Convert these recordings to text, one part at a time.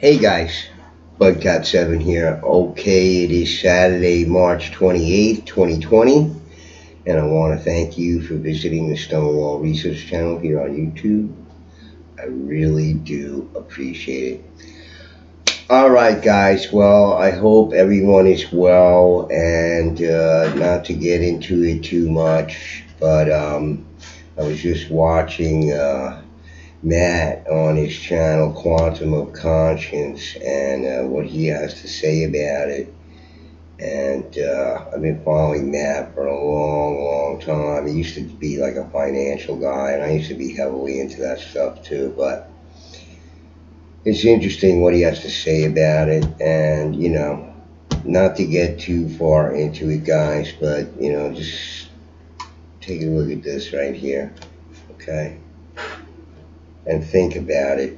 Hey guys, Bugcat7 here. Okay, it is Saturday, March 28th, 2020, and I want to thank you for visiting the Stonewall Research channel here on YouTube. I really do appreciate it. Alright, guys, well, I hope everyone is well, and not to get into it too much, but I was just watching. Matt on his channel, Quantum of Conscience, and what he has to say about it. And I've been following Matt for a long, long time. He used to be like a financial guy, and I used to be heavily into that stuff too. But it's interesting what he has to say about it, and not to get too far into it, guys, but just take a look at this right here, okay, and think about it.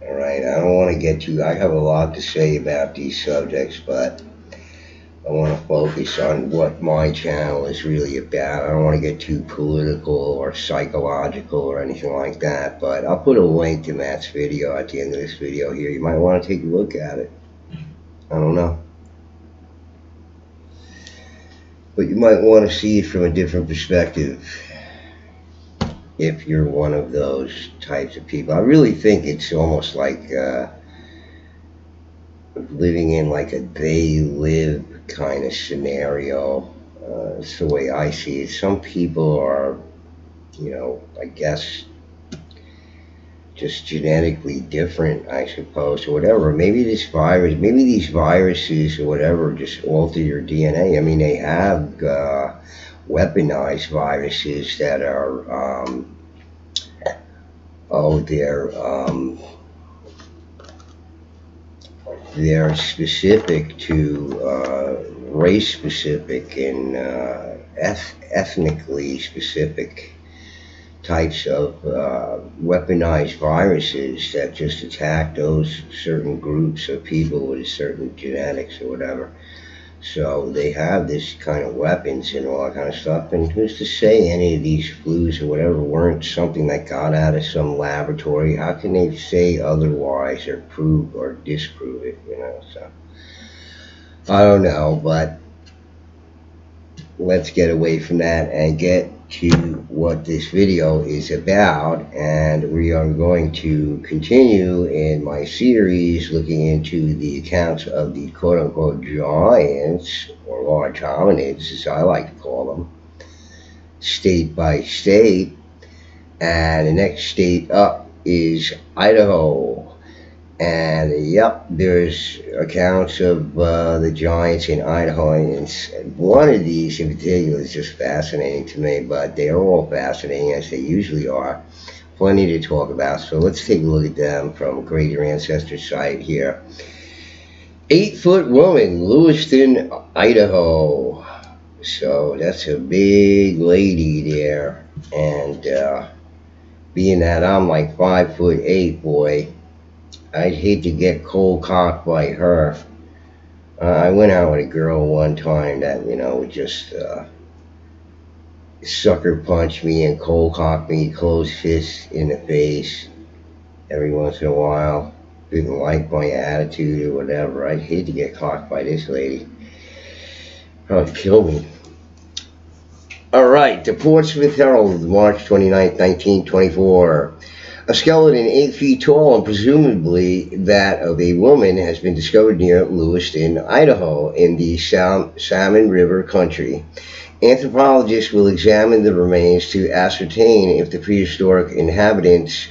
All right, I don't want to get too. I have a lot to say about these subjects, but I want to focus on what my channel is really about. I don't want to get too political or psychological or anything like that, but I'll put a link to Matt's video at the end of this video here. You might want to take a look at it. I don't know. But you might want to see it from a different perspective if you're one of those types of people. I really think it's almost like living in like a they live kind of scenario. It's the way I see it. Some people are, I guess, just genetically different, I suppose, or whatever. Maybe these viruses or whatever just alter your DNA. I mean, they have weaponized viruses that are, they're specific to race specific and ethnically specific types of weaponized viruses that just attack those certain groups of people with certain genetics or whatever. So they have this kind of weapons and all that kind of stuff. And who's to say any of these flus or whatever weren't something that got out of some laboratory? How can they say otherwise or prove or disprove it, So I don't know, but let's get away from that and get to what this video is about. And we are going to continue in my series looking into the accounts of the quote-unquote giants, or large hominids as I like to call them, state by state. And the next state up is Idaho. And yep, there's accounts of the giants in Idaho, and one of these in particular is just fascinating to me, but they are all fascinating as they usually are. Plenty to talk about, so let's take a look at them from Great Your Ancestor site here. 8-foot woman, Lewiston, Idaho. So that's a big lady there, and being that I'm like 5'8", boy, I'd hate to get cold cocked by her. I went out with a girl one time that, would just sucker punch me and cold cock me, closed fist in the face every once in a while. Didn't like my attitude or whatever. I'd hate to get cocked by this lady. Probably kill me. Alright, the Portsmouth Herald, March 29th, 1924. A skeleton 8 feet tall and presumably that of a woman has been discovered near Lewiston, Idaho, in the Salmon River country. Anthropologists will examine the remains to ascertain if the prehistoric inhabitants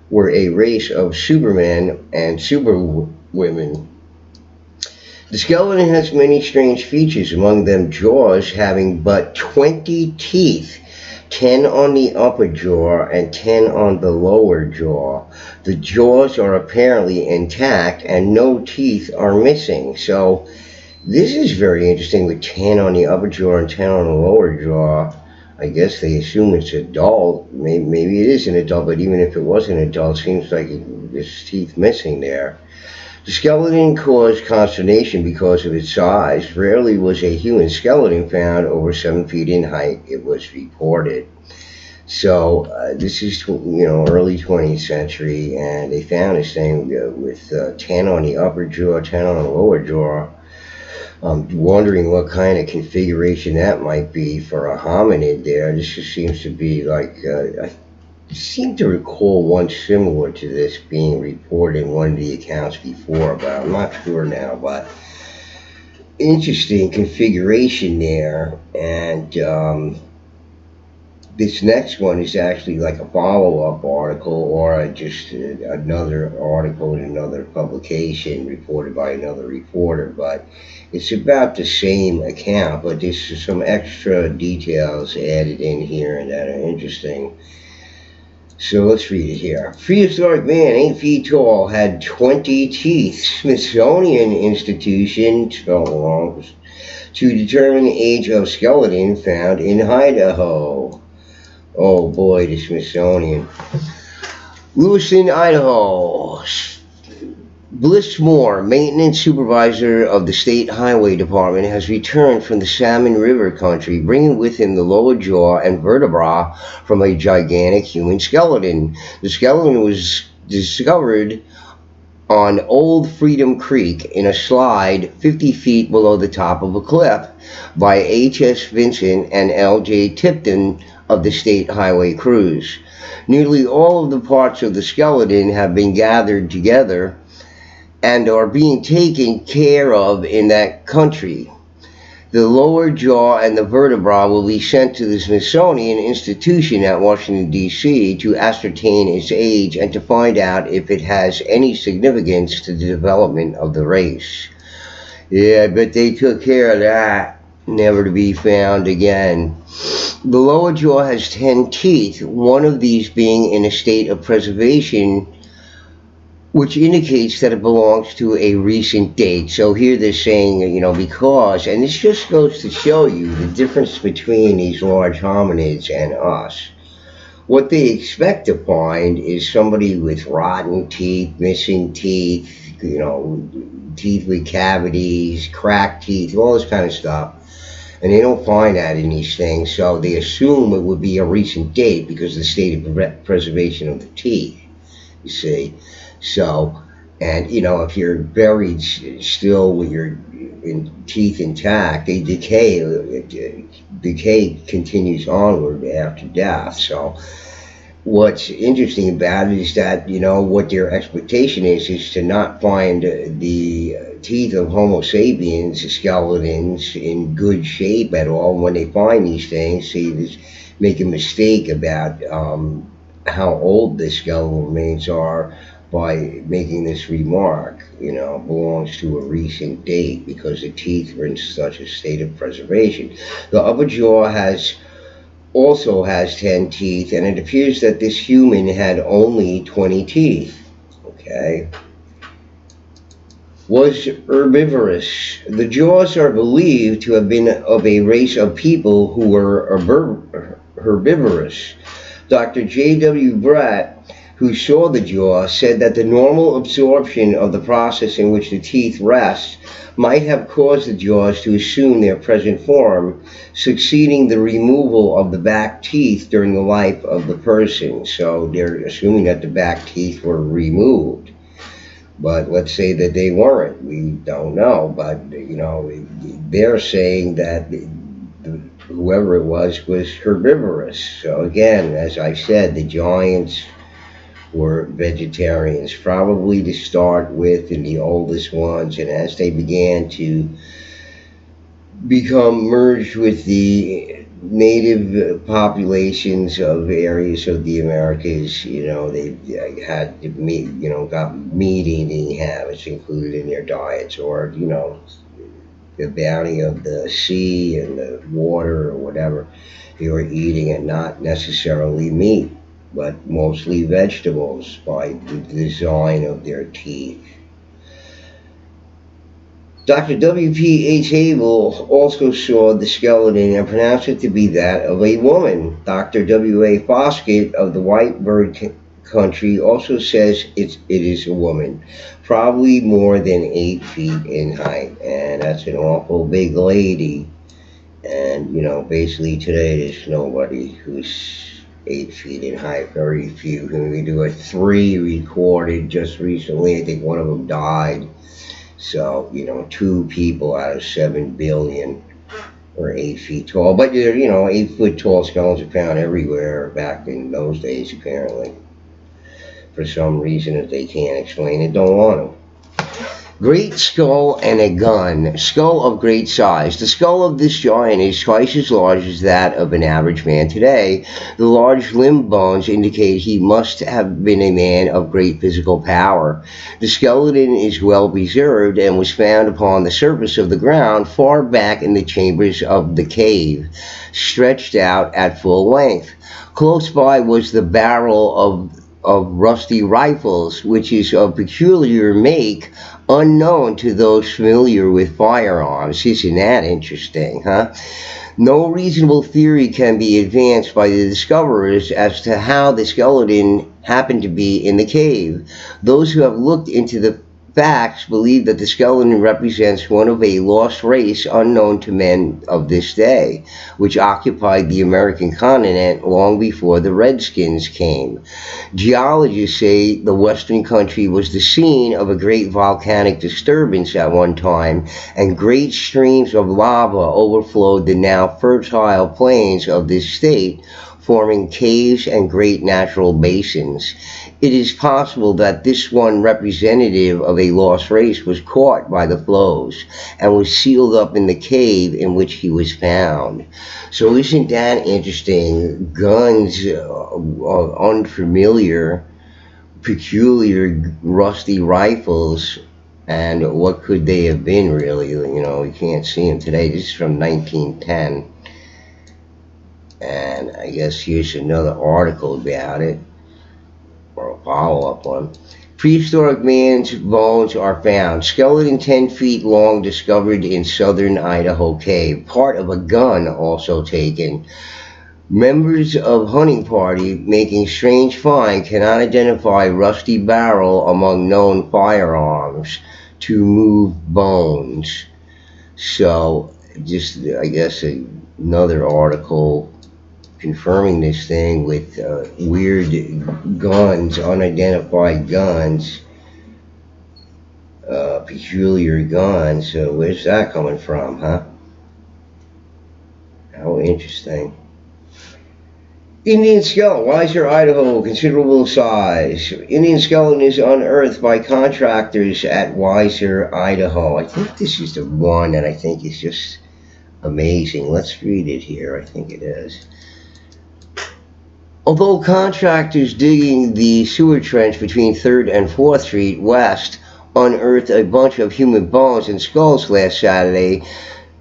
were a race of supermen and superwomen. The skeleton has many strange features, among them jaws having but 20 teeth. 10 on the upper jaw and 10 on the lower jaw. The jaws are apparently intact and no teeth are missing. So this is very interesting with 10 on the upper jaw and 10 on the lower jaw. I guess they assume it's adult. Maybe it is an adult, but even if it was an adult, it seems like there's teeth missing there. The skeleton caused consternation because of its size. Rarely was a human skeleton found over 7 feet in height, it was reported. So this is early 20th century, and they found this thing with 10 on the upper jaw, 10 on the lower jaw. I'm wondering what kind of configuration that might be for a hominid there. This just seems to be like, I seem to recall one similar to this being reported in one of the accounts before, but I'm not sure now. But interesting configuration there. And this next one is actually like a follow-up article or just another article in another publication reported by another reporter, but it's about the same account, but there's some extra details added in here that are interesting. So let's read it here. Prehistoric man, 8 feet tall, had 20 teeth. Smithsonian Institution, spelled wrong, to determine the age of skeleton found in Idaho. Oh boy, the Smithsonian. Lewiston, Idaho. Blissmore, maintenance supervisor of the state highway department, has returned from the Salmon River country, bringing with him the lower jaw and vertebra from a gigantic human skeleton. The skeleton was discovered on Old Freedom Creek in a slide 50 feet below the top of a cliff by H.S. Vincent and L.J. Tipton of the State Highway Crews. Nearly all of the parts of the skeleton have been gathered together and are being taken care of in that country. The lower jaw and the vertebra will be sent to the Smithsonian Institution at Washington, D.C. to ascertain its age and to find out if it has any significance to the development of the race. Yeah, but they took care of that, never to be found again. The lower jaw has 10 teeth, one of these being in a state of preservation, which indicates that it belongs to a recent date. So here they're saying, because, and this just goes to show you the difference between these large hominids and us. What they expect to find is somebody with rotten teeth, missing teeth, teeth with cavities, cracked teeth, all this kind of stuff. And they don't find that in these things, so they assume it would be a recent date because of the state of preservation of the teeth, you see. So, and if you're buried still with your teeth intact, they decay. Decay continues onward after death. So, what's interesting about it is that what their expectation is to not find the teeth of Homo sapiens skeletons in good shape at all. When they find these things, they make a mistake about how old the skeletal remains are by making this remark, belongs to a recent date because the teeth were in such a state of preservation. The upper jaw also has 10 teeth, and it appears that this human had only 20 teeth. Okay. Was herbivorous. The jaws are believed to have been of a race of people who were herbivorous. Dr. J.W. Bratt, who saw the jaw, said that the normal absorption of the process in which the teeth rest might have caused the jaws to assume their present form, succeeding the removal of the back teeth during the life of the person. So they're assuming that the back teeth were removed. But let's say that they weren't. We don't know. But, they're saying that whoever it was herbivorous. So again, as I said, the giants were vegetarians, probably to start with, and the oldest ones. And as they began to become merged with the native populations of areas of the Americas, they had meat, got meat eating habits included in their diets, or the bounty of the sea and the water or whatever they were eating, and not necessarily meat, but mostly vegetables by the design of their teeth. Dr. W. P. H. Abel also saw the skeleton and pronounced it to be that of a woman. Dr. W. A. Foskett of the Whitebird country also says it is a woman, probably more than 8 feet in height, and that's an awful big lady. And basically today there's nobody who's 8 feet in height. Very few. We do a three recorded just recently. I think one of them died. So, two people out of 7 billion were 8 feet tall. But, 8 foot tall skeletons are found everywhere back in those days, apparently. For some reason that they can't explain it, don't want to. Great skull and a gun. Skull of great size. The skull of this giant is twice as large as that of an average man today. The large limb bones indicate he must have been a man of great physical power. The skeleton is well preserved and was found upon the surface of the ground far back in the chambers of the cave, stretched out at full length. Close by was the barrel of rusty rifles, which is of peculiar make unknown to those familiar with firearms. Isn't that interesting, huh? No reasonable theory can be advanced by the discoverers as to how the skeleton happened to be in the cave. Those who have looked into the facts believe that the skeleton represents one of a lost race unknown to men of this day, which occupied the American continent long before the Redskins came. Geologists say the western country was the scene of a great volcanic disturbance at one time, and great streams of lava overflowed the now fertile plains of this state, forming caves and great natural basins. It is possible that this one representative of a lost race was caught by the flows and was sealed up in the cave in which he was found. So isn't that interesting? Guns, unfamiliar, peculiar, rusty rifles, and what could they have been really? You can't see them today. This is from 1910, and I guess here's another article about it, or a follow-up one. Prehistoric man's bones are found. Skeleton 10 feet long discovered in southern Idaho cave. Part of a gun also taken. Members of hunting party making strange find cannot identify rusty barrel among known firearms to move bones. So, just I guess another article confirming this thing with weird guns, unidentified guns, peculiar guns. So where's that coming from, huh? How interesting. Indian skeleton, Weiser, Idaho, considerable size. Indian skeleton is unearthed by contractors at Weiser, Idaho. I think this is the one that I think is just amazing. Let's read it here. I think it is. Although contractors digging the sewer trench between 3rd and 4th Street West unearthed a bunch of human bones and skulls last Saturday,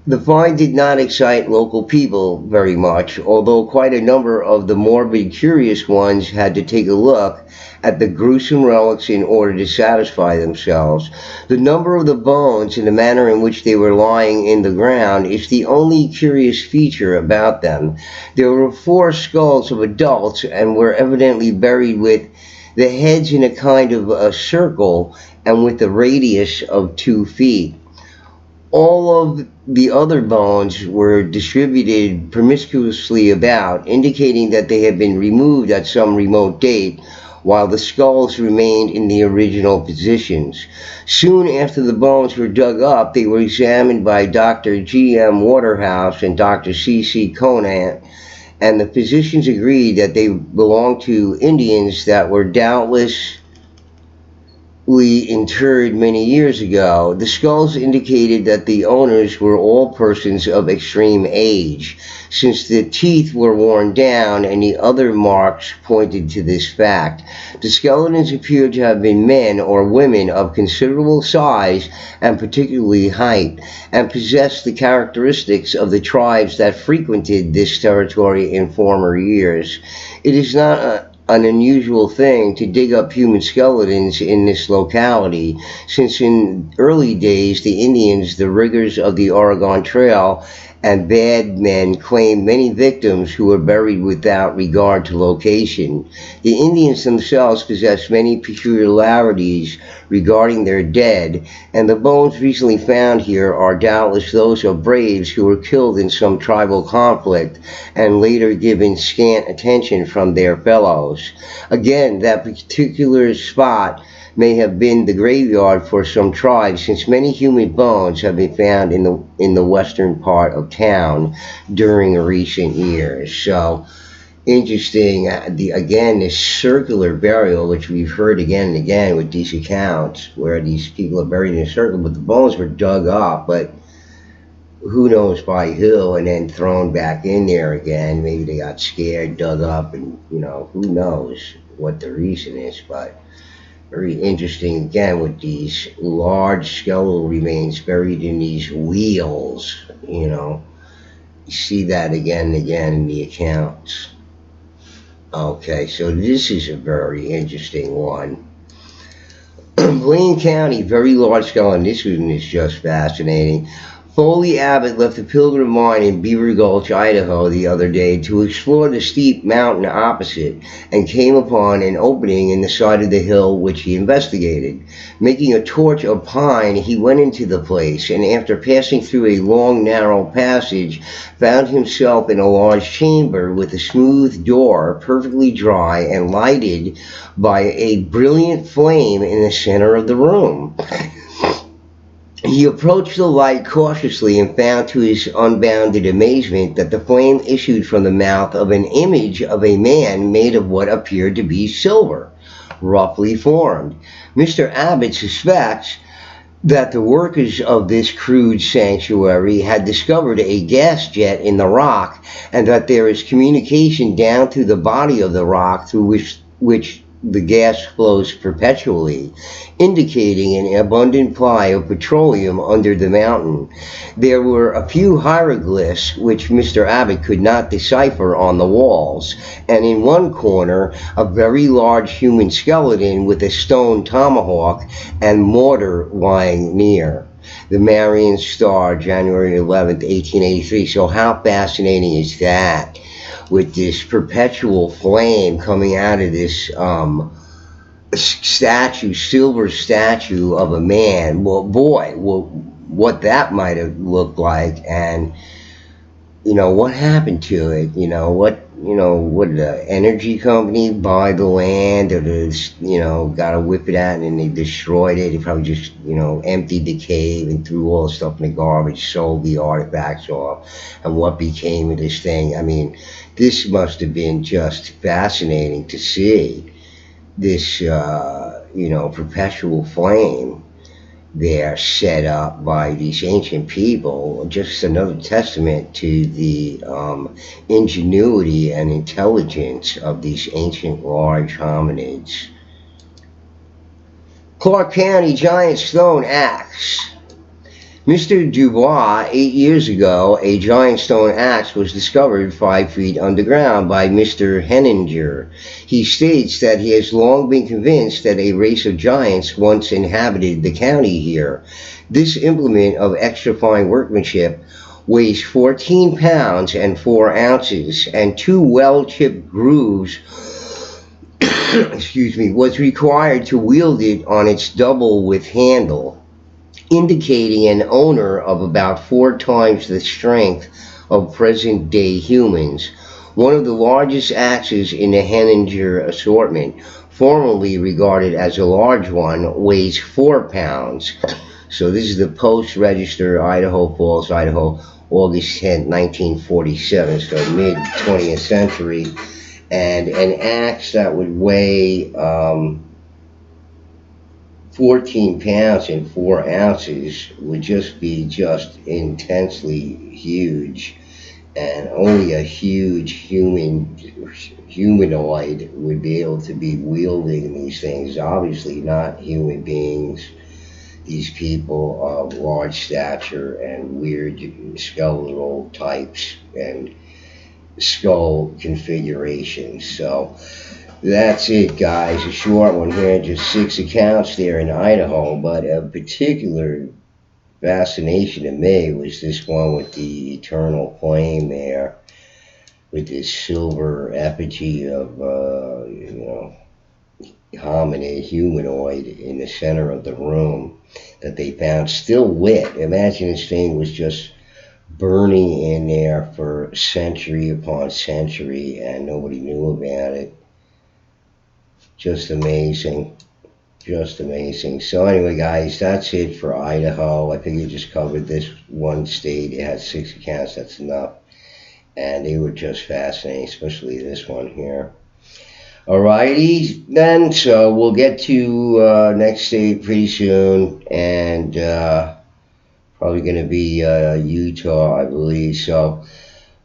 the find did not excite local people very much, although quite a number of the morbid curious ones had to take a look at the gruesome relics in order to satisfy themselves. The number of the bones and the manner in which they were lying in the ground is the only curious feature about them. There were 4 skulls of adults and were evidently buried with the heads in a kind of a circle and with a radius of 2 feet. All of the other bones were distributed promiscuously about, indicating that they had been removed at some remote date, while the skulls remained in the original positions. Soon after the bones were dug up, they were examined by Dr. G.M. Waterhouse and Dr. C.C. Conant, and the physicians agreed that they belonged to Indians that were doubtless interred many years ago. The skulls indicated that the owners were all persons of extreme age, since the teeth were worn down and the other marks pointed to this fact. The skeletons appeared to have been men or women of considerable size and particularly height, and possessed the characteristics of the tribes that frequented this territory in former years. It is not an unusual thing to dig up human skeletons in this locality, since in early days the Indians, the riggers of the Oregon Trail, and bad men claimed many victims who were buried without regard to location. The Indians themselves possess many peculiarities regarding their dead, and the bones recently found here are doubtless those of braves who were killed in some tribal conflict and later given scant attention from their fellows. Again, that particular spot may have been the graveyard for some tribes, since many human bones have been found in the western part of town during recent years. So interesting. This circular burial, which we've heard again and again with these accounts, where these people are buried in a circle, but the bones were dug up, but who knows by who, and then thrown back in there again. Maybe they got scared, dug up, and who knows what the reason is, but very interesting again with these large skeletal remains buried in these wheels. You see that again and again in the accounts. Okay, so this is a very interesting one. Blaine County, very large skeleton. This one is just fascinating. Foley Abbott left the Pilgrim Mine in Beaver Gulch, Idaho, the other day to explore the steep mountain opposite and came upon an opening in the side of the hill which he investigated. Making a torch of pine, he went into the place and, after passing through a long, narrow passage, found himself in a large chamber with a smooth door, perfectly dry and lighted by a brilliant flame in the center of the room. He approached the light cautiously and found to his unbounded amazement that the flame issued from the mouth of an image of a man made of what appeared to be silver, roughly formed. Mr. Abbott suspects that the workers of this crude sanctuary had discovered a gas jet in the rock, and that there is communication down through the body of the rock through which the gas flows perpetually, indicating an abundant supply of petroleum under the mountain. There were a few hieroglyphs which Mr. Abbott could not decipher on the walls, and in one corner a very large human skeleton with a stone tomahawk and mortar lying near. The Marian Star, January 11th, 1883. So how fascinating is that? With this perpetual flame coming out of this silver statue of a man. Well, boy, what that might have looked like, and what happened to it. What did the energy company buy the land, or got to whip it out, and they destroyed it? They probably just emptied the cave and threw all the stuff in the garbage, sold the artifacts off, and what became of this thing? I mean, this must have been just fascinating to see this perpetual flame there set up by these ancient people. Just another testament to the ingenuity and intelligence of these ancient large hominids. Clark County giant stone axe. Mr. Dubois, 8 years ago, a giant stone axe was discovered 5 feet underground by Mr. Henninger. He states that he has long been convinced that a race of giants once inhabited the county here. This implement of extra fine workmanship weighs 14 pounds and 4 ounces, and 2 well-chipped grooves was required to wield it on its double with handle, indicating an owner of about 4 times the strength of present-day humans. One of the largest axes in the Henninger assortment, formerly regarded as a large one, weighs 4 pounds. So this is the Post-Register, Idaho Falls, Idaho, August 10, 1947, so mid-20th century. And an axe that would weigh 14 pounds and 4 ounces would just be intensely huge, and only a huge humanoid would be able to be wielding these things. Obviously not human beings, these people of large stature and weird skeletal types and skull configurations. So that's it, guys. A short one here, just 6 accounts there in Idaho, but of particular fascination to me was this one with the eternal flame there, with this silver effigy of, hominid, humanoid in the center of the room that they found still lit. Imagine this thing was just burning in there for century upon century and nobody knew about it. Just amazing. Just amazing. So anyway, guys, that's it for Idaho. I think you just covered this one state. It had 6 accounts. That's enough. And they were just fascinating, especially this one here. Alrighty, then. So we'll get to next state pretty soon, and probably going to be Utah, I believe. So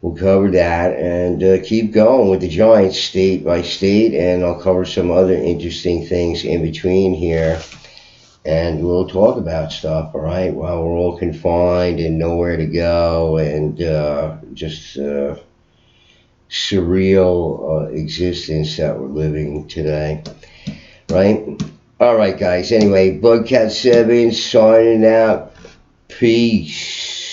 we'll cover that and keep going with the Giants state by state, and I'll cover some other interesting things in between here. And we'll talk about stuff, all right, while we're all confined and nowhere to go and just surreal existence that we're living today, right? All right, guys. Anyway, Bugcat7 signing out. Peace.